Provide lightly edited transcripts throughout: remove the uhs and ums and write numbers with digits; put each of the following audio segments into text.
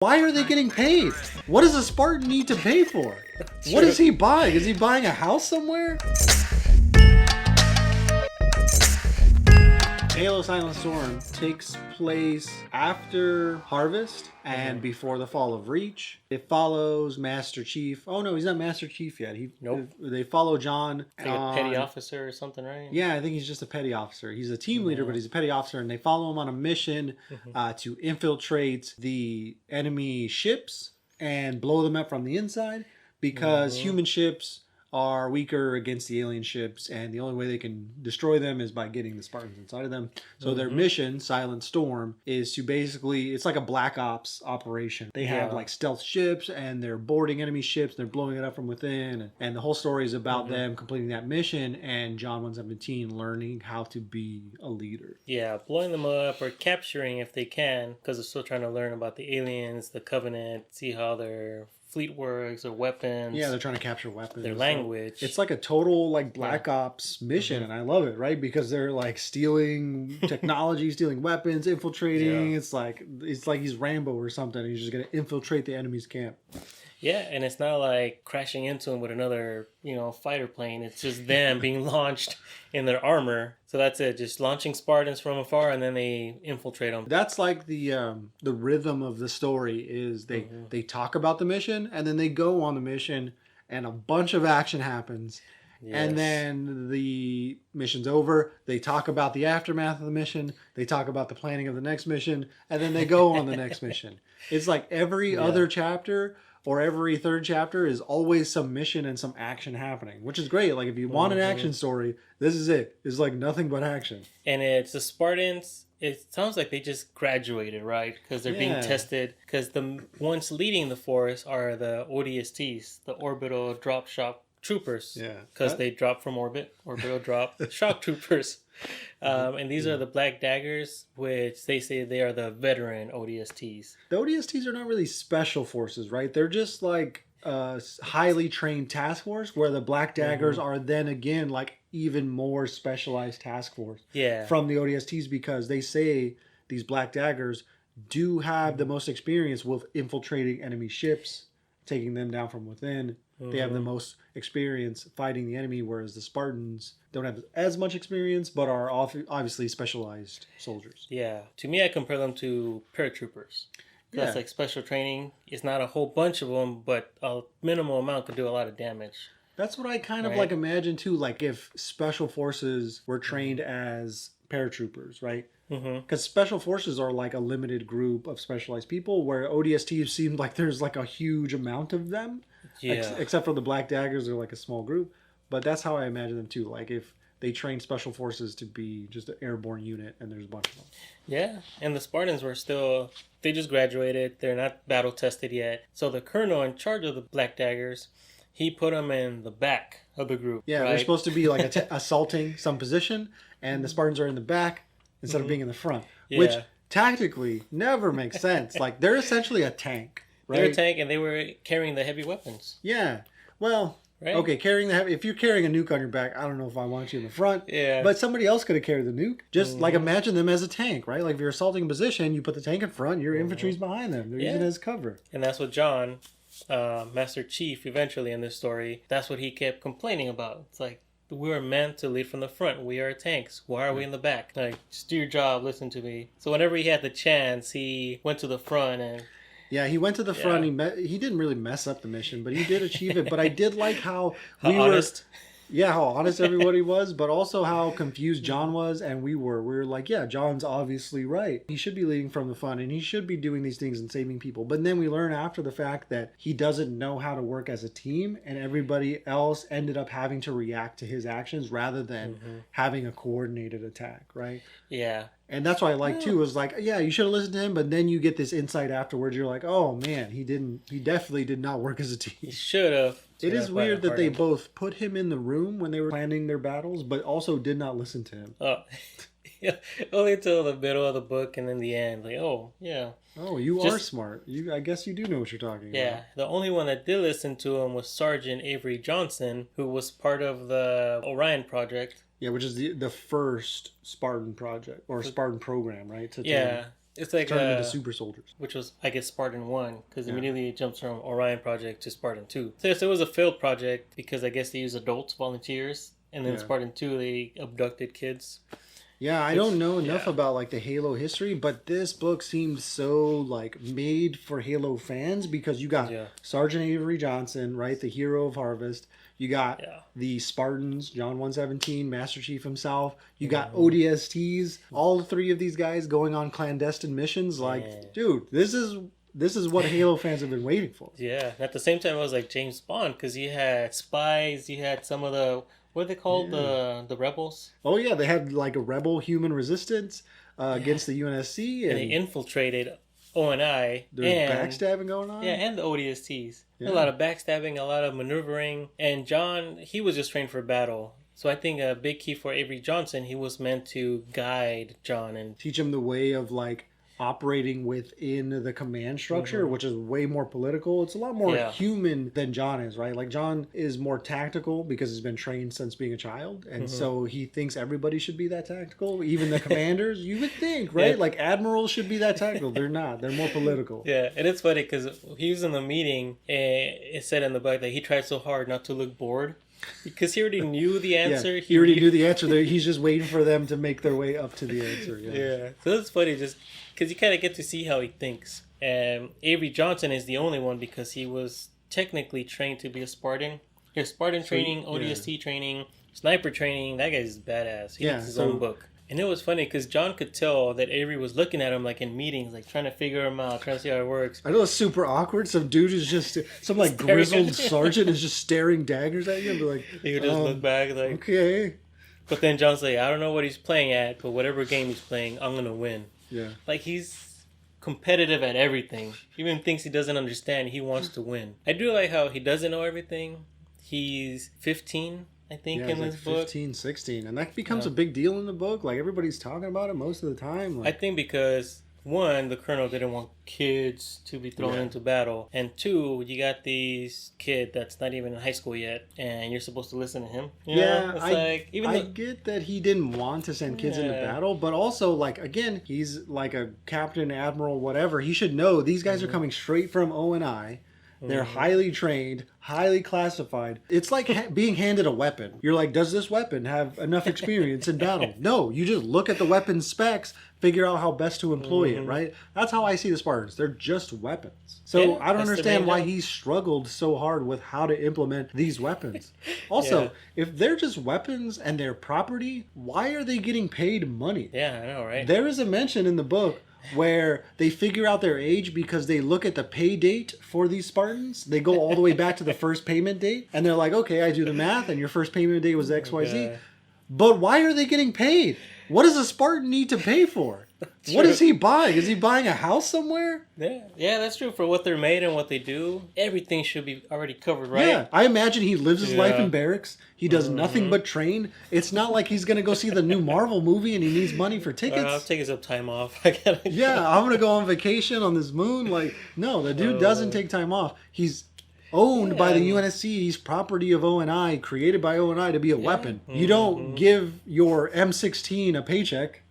Why are they getting paid? What does a Spartan need to pay for? What is he buying? Is he buying a house somewhere? Halo Silent Storm takes place after Harvest and before the fall of Reach. It follows Master Chief. Oh no, he's not Master Chief yet. They follow John. Like a petty officer or something, right? Yeah, I think he's just a petty officer. He's a team leader, but he's a petty officer, and they follow him on a mission to infiltrate the enemy ships and blow them up from the inside because human ships are weaker against the alien ships, and the only way they can destroy them is by getting the Spartans inside of them. So their mission, Silent Storm, is to basically, it's like a Black Ops operation. They have like stealth ships, and they're boarding enemy ships, they're blowing it up from within, and the whole story is about them completing that mission, and John 117 learning how to be a leader. Yeah, blowing them up or capturing if they can, because they're still trying to learn about the aliens, the Covenant, see how their fleet works or weapons. Yeah, they're trying to capture weapons. Their language. It's like a total like Black Ops mission, and I love it, right? Because they're like stealing technology, stealing weapons, infiltrating. It's like he's Rambo or something. He's just gonna infiltrate the enemy's camp. Yeah, and it's not like crashing into them with another, fighter plane. It's just them being launched in their armor. So that's it. Just launching Spartans from afar, and then they infiltrate them. That's like the rhythm of the story is they talk about the mission, and then they go on the mission, and a bunch of action happens. Yes. And then the mission's over. They talk about the aftermath of the mission. They talk about the planning of the next mission, and then they go on the next mission. It's like every other chapter or every third chapter is always some mission and some action happening, which is great. Like if you want an action story, this is it. It's like nothing but action. And it's the Spartans. It sounds like they just graduated, right? Because they're being tested. Because the ones leading the force are the ODSTs, the orbital drop shock troopers. Yeah. Because they drop from orbit, orbital drop shock troopers. And these are the Black Daggers, which they say they are the veteran ODSTs. The ODSTs are not really special forces, right? They're just like a highly trained task force, where the Black Daggers are then again like even more specialized task force from the ODSTs, because they say these Black Daggers do have the most experience with infiltrating enemy ships, taking them down from within. They have the most experience fighting the enemy, whereas the Spartans don't have as much experience, but are obviously specialized soldiers. Yeah. To me, I compare them to paratroopers. That's like special training. It's not a whole bunch of them, but a minimal amount could do a lot of damage. That's what I kind of like imagine too, like if special forces were trained as paratroopers, right? Because special forces are like a limited group of specialized people, where ODSTs seem like there's like a huge amount of them. Except for the Black Daggers, they're like a small group. But that's how I imagine them too. Like if they train special forces to be just an airborne unit, and there's a bunch of them. Yeah, and the Spartans were still, they just graduated. They're not battle tested yet. So the colonel in charge of the Black Daggers, he put them in the back of the group. Yeah, they're supposed to be like assaulting some position, and the Spartans are in the back instead of being in the front. Which tactically never makes sense. Like they're essentially a tank. Right? They were a tank, and they were carrying the heavy weapons. Yeah. Well, okay, carrying the heavy... If you're carrying a nuke on your back, I don't know if I want you in the front. Yeah. But somebody else could have carried the nuke. Just like imagine them as a tank, right? Like if you're assaulting a position, you put the tank in front, your infantry's behind them. They're using it as cover. And that's what John, Master Chief, eventually in this story, that's what he kept complaining about. It's like, we were meant to lead from the front. We are tanks. Why are we in the back? Like, just do your job. Listen to me. So whenever he had the chance, he went to the front and... Yeah, he went to the front. He didn't really mess up the mission, but he did achieve it. But I did like how honest. How honest everybody was, but also how confused John was, and we were. We were like, yeah, John's obviously right. He should be leading from the front, and he should be doing these things and saving people. But then we learn after the fact that he doesn't know how to work as a team, and everybody else ended up having to react to his actions rather than having a coordinated attack, right? Yeah. And that's what I like too, is like, yeah, you should have listened to him, but then you get this insight afterwards. You're like, oh man, he definitely did not work as a team. He should have. It is weird that they both put him in the room when they were planning their battles, but also did not listen to him. Oh, yeah. Only until the middle of the book, and in the end, like, oh, yeah. Oh, you are smart. I guess you do know what you're talking about. Yeah, the only one that did listen to him was Sergeant Avery Johnson, who was part of the Orion Project. Yeah, which is the first Spartan project, or Spartan program, right? It's like turned into super soldiers. which was, I guess, Spartan 1, because immediately it jumps from Orion Project to Spartan 2. So it was a failed project because I guess they used adults, volunteers, and then Spartan 2, they abducted kids. Yeah, I don't know enough about like the Halo history, but this book seemed so like made for Halo fans because you got Sergeant Avery Johnson, right, the hero of Harvest. You got the Spartans, John 117, Master Chief himself. You got ODSTs, all three of these guys going on clandestine missions. Like, dude, this is what Halo fans have been waiting for. Yeah, and at the same time, it was like James Bond because you had spies, you had some of the, what are they called, the rebels? Oh yeah, they had like a rebel human resistance against the UNSC, and they infiltrated ONI. There's backstabbing going on. Yeah, and the ODSTs. Yeah. A lot of backstabbing, a lot of maneuvering, and John, he was just trained for battle. So I think a big key for Avery Johnson, he was meant to guide John and teach him the way of like operating within the command structure, which is way more political. It's a lot more human than John is, right? Like John is more tactical because he's been trained since being a child, and so he thinks everybody should be that tactical, even the commanders. You would think, right? Like admirals should be that tactical. They're not. They're more political. Yeah, and it's funny because he was in the meeting, and it said in the book that he tried so hard not to look bored. Because he already knew the answer. He already knew the answer. He's just waiting for them to make their way up to the answer. Yeah. So it's funny just because you kind of get to see how he thinks. And Avery Johnson is the only one because he was technically trained to be a Spartan. He has Spartan training, ODST training, sniper training. That guy's badass. He has his own book. And it was funny because John could tell that Avery was looking at him like in meetings, like trying to figure him out, trying to see how it works. I know it's super awkward. Some dude is just, some like grizzled sergeant is just staring daggers at you and be like, he would just look back like, okay. But then John's like, I don't know what he's playing at, but whatever game he's playing, I'm going to win. Yeah. Like he's competitive at everything. Even things he doesn't understand, he wants to win. I do like how he doesn't know everything. He's 15. I think in this book. 15, 16. And that becomes a big deal in the book. Like, everybody's talking about it most of the time. Like, I think because, one, the colonel didn't want kids to be thrown into battle. And two, you got this kid that's not even in high school yet. And you're supposed to listen to him. You know? It's I get that he didn't want to send kids into battle. But also, like, again, he's like a captain, admiral, whatever. He should know these guys are coming straight from ONI. They're highly trained, highly classified. It's like being handed a weapon. You're like, does this weapon have enough experience in battle? No, you just look at the weapon specs, figure out how best to employ it, right? That's how I see the Spartans. They're just weapons. So I don't understand why he struggled so hard with how to implement these weapons. Also, if they're just weapons and they're property, why are they getting paid money? Yeah, I know, right? There is a mention in the book where they figure out their age because they look at the pay date for these Spartans. They go all the way back to the first payment date, and they're like, okay, I do the math, and your first payment date was XYZ. But why are they getting paid? What does a Spartan need to pay for? What is he buying? Is he buying a house somewhere? Yeah, that's true. For what they're made and what they do, everything should be already covered, right? Yeah, I imagine he lives his life in barracks. He does nothing but train. It's not like he's going to go see the new Marvel movie and he needs money for tickets. I'll take some time off. I'm going to go on vacation on this moon. Like, no, the dude doesn't take time off. He's owned by the UNSC. He's property of ONI, created by ONI to be a weapon. You don't give your M16 a paycheck.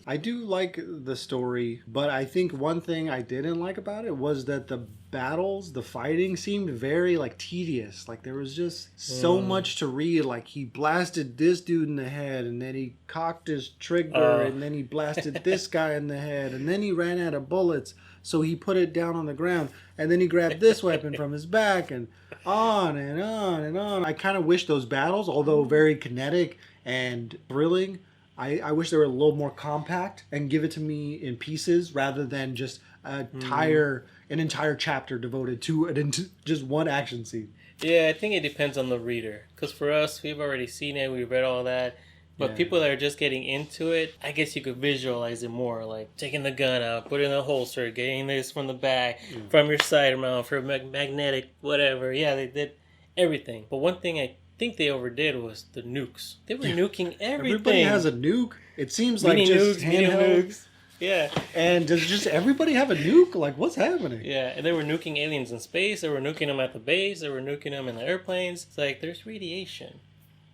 I do like the story, but I think one thing I didn't like about it was that the battles, the fighting seemed very like tedious. Like there was just so much to read. Like he blasted this dude in the head and then he cocked his trigger and then he blasted this guy in the head and then he ran out of bullets. So he put it down on the ground and then he grabbed this weapon from his back and on and on and on. I kind of wish those battles, although very kinetic and thrilling, I wish they were a little more compact and give it to me in pieces rather than just an entire chapter devoted to just one action scene. Yeah, I think it depends on the reader. Because for us, we've already seen it, we've read all that. But people that are just getting into it, I guess you could visualize it more. Like taking the gun out, putting it in the holster, getting this from the back, from your side mount, for magnetic, whatever. Yeah, they did everything. But one thing I think they overdid was the nukes. They were nuking everything. Everybody has a nuke. It seems like just handheld nukes. Yeah. And does just everybody have a nuke? Like, what's happening? Yeah, and they were nuking aliens in space. They were nuking them at the base. They were nuking them in the airplanes. It's like, there's radiation.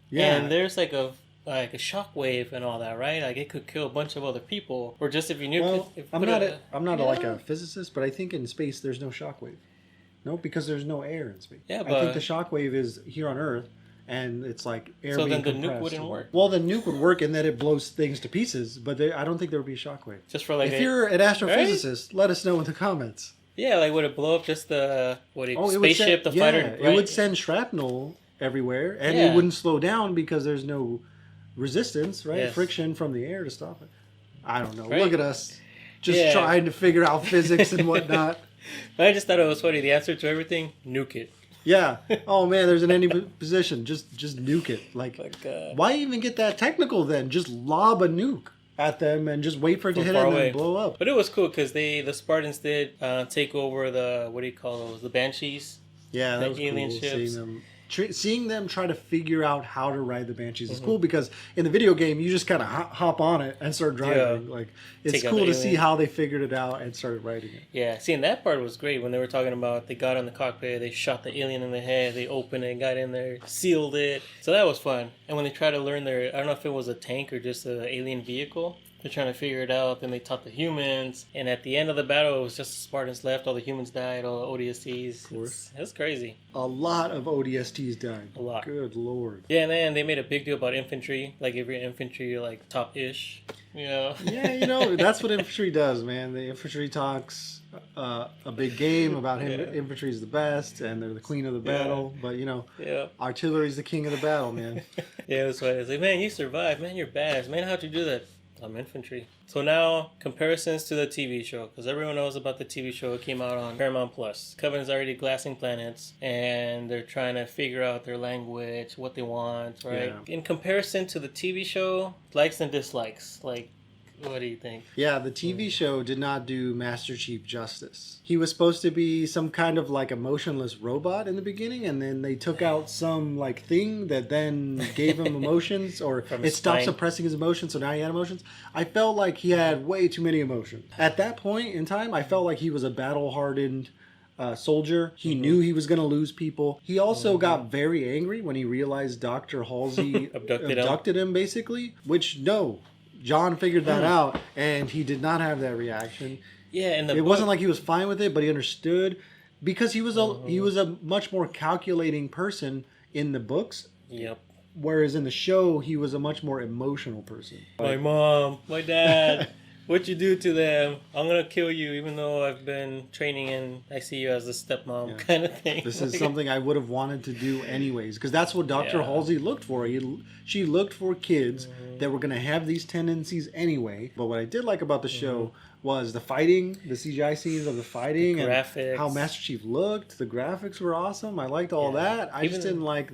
Yeah. And there's like a like a shockwave and all that, right? Like it could kill a bunch of other people, or just if you knew. Well, I'm not like a physicist, but I think in space there's no shockwave. No, because there's no air in space. Yeah, I but think the shockwave is here on Earth, and it's like air. So being then the nuke compressed. wouldn't work. Well, the nuke would work in that it blows things to pieces, but I don't think there would be a shockwave. just for like If you're an astrophysicist, let us know in the comments. yeah, like would it blow up just the It would spaceship, send, the fighter? it would send shrapnel everywhere, and it wouldn't slow down because there's no resistance, right? Yes. Friction from the air to stop it. I don't know. Right. Look at us, just trying to figure out physics and whatnot. But I just thought it was funny. The answer to everything: nuke it. Yeah. Oh man, there's an any position. Just nuke it. Like why even get that technical then? Just lob a nuke at them and just wait for it to hit it and then blow up. But it was cool because the Spartans did take over the, what do you call those? The Banshees. Yeah, that was alien cool. ships. Seeing them try to figure out how to ride the Banshees is cool because in the video game you just kind of hop on it and start driving. Like it's cool to see how they figured it out and started riding it. Yeah, seeing that part was great when they were talking about they got in the cockpit, they shot the alien in the head, they opened it, got in there, sealed it. So that was fun. And when they tried to learn I don't know if it was a tank or just an alien vehicle. They're trying to figure it out. Then they taught the humans. And at the end of the battle, it was just the Spartans left. All the humans died. All the ODSTs. Of course. It's crazy. A lot of ODSTs died. A lot. Good lord. Yeah, and then they made a big deal about infantry. Like, if you're infantry, you're like top-ish. You know? Yeah, that's what infantry does, man. The infantry talks a big game about infantry is the best and they're the queen of the battle. But, artillery's the king of the battle, man. Yeah, that's why it's like, man, you survived. Man, you're badass. Man, how'd you do that? I'm infantry. So now, comparisons to the TV show, because everyone knows about the TV show. It came out on Paramount Plus. Covenant's already glassing planets, and they're trying to figure out their language, what they want, right? Yeah. In comparison to the TV show, likes and dislikes. Like, what do you think? Yeah, the TV show did not do Master Chief justice. He was supposed to be some kind of like emotionless robot in the beginning, and then they took out some like thing that then gave him emotions, or it stopped suppressing his emotions, so now he had emotions. I felt like he had way too many emotions. At that point in time, I felt like he was a battle-hardened soldier. He knew he was going to lose people. He also got very angry when he realized Dr. Halsey abducted him, basically, which John figured that out, and he did not have that reaction. Yeah, and it wasn't like he was fine with it, but he understood because he was a much more calculating person in the books. Yep. Whereas in the show, he was a much more emotional person. My mom, my dad, what you do to them? I'm gonna kill you, even though I've been training and I see you as a stepmom kind of thing. This is something I would have wanted to do anyways, because that's what Dr. Halsey looked for. She looked for kids that were going to have these tendencies anyway. But what I did like about the show was the fighting, the CGI scenes of the fighting, the graphics, and how Master Chief looked. The graphics were awesome. I liked all that. I just didn't like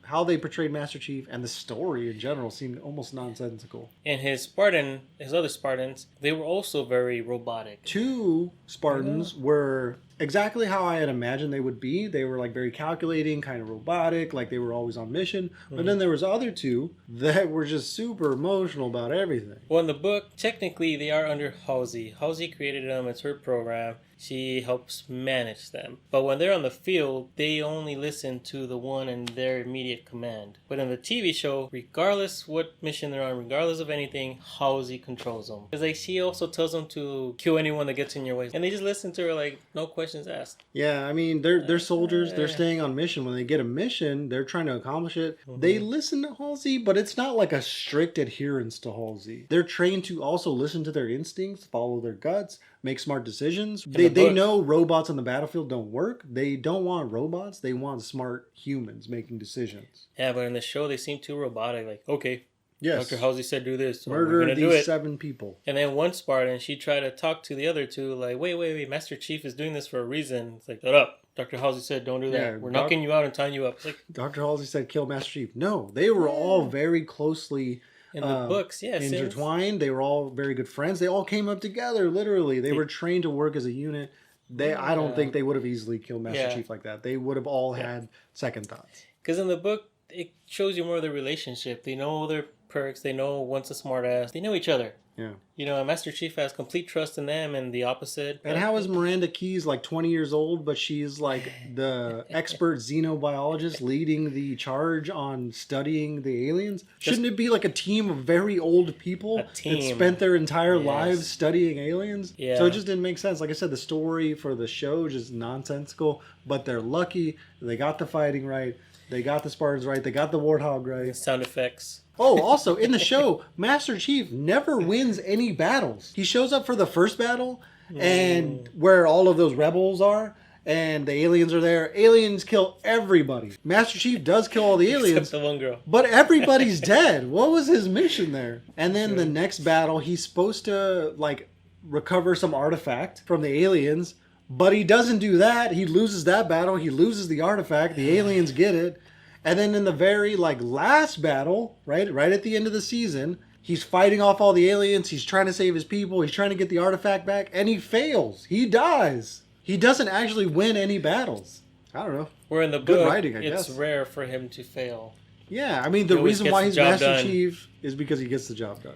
how they portrayed Master Chief, and the story in general seemed almost nonsensical. And his other Spartans, they were also very robotic. 2 Spartans were exactly how I had imagined they would be. They were like very calculating, kind of robotic, like they were always on mission. But then there was other 2 that were just super emotional about everything. Well, in the book, technically they are under Halsey. Halsey created them. It's her program. She helps manage them. But when they're on the field, they only listen to the one in their immediate command. But in the TV show, regardless what mission they're on, regardless of anything, Halsey controls them. Because like she also tells them to kill anyone that gets in your way. And they just listen to her like, no questions asked. Yeah, I mean, they're soldiers. They're staying on mission. When they get a mission, they're trying to accomplish it. They listen to Halsey, but it's not like a strict adherence to Halsey. They're trained to also listen to their instincts, follow their guts, make smart decisions. They know robots on the battlefield don't work. They don't want robots. They want smart humans making decisions. Yeah, but in the show, they seem too robotic. Like, okay, yes, Dr. Halsey said do this. So murder these 7 people. And then one Spartan, she tried to talk to the other 2, like, wait, Master Chief is doing this for a reason. It's like, shut up. Dr. Halsey said don't do that. Yeah, We're knocking you out and tying you up. It's like, Dr. Halsey said kill Master Chief. No, they were all very closely in the books, intertwined. They were all very good friends. They all came up together, literally. They were trained to work as a unit. I don't think they would have easily killed Master Chief like that. They would have all had second thoughts. Because in the book, it shows you more of their relationship. They know their perks. They know one's a smart ass. They know each other. Yeah. You know, Master Chief has complete trust in them, and the opposite. And how is Miranda Keyes like 20 years old, but she's like the expert xenobiologist leading the charge on studying the aliens? Shouldn't it be like a team of very old people that spent their entire lives studying aliens? Yeah. So it just didn't make sense. Like I said, the story for the show is just nonsensical, but they're lucky. They got the fighting right. They got the Spartans right. They got the Warthog right. Sound effects. Oh, also, in the show, Master Chief never wins any battles. He shows up for the first battle, and where all of those rebels are, and the aliens are there. Aliens kill everybody. Master Chief does kill all the aliens. Except the one girl. But everybody's dead. What was his mission there? And then the next battle, he's supposed to, like, recover some artifact from the aliens, but he doesn't do that. He loses that battle. He loses the artifact. The aliens get it. And then in the very last battle, right at the end of the season, he's fighting off all the aliens. He's trying to save his people. He's trying to get the artifact back, and he fails. He dies. He doesn't actually win any battles. I don't know. Where in the Good book, writing, I guess. it's rare for him to fail. Yeah, I mean, the reason why he's Master Chief is because he gets the job done.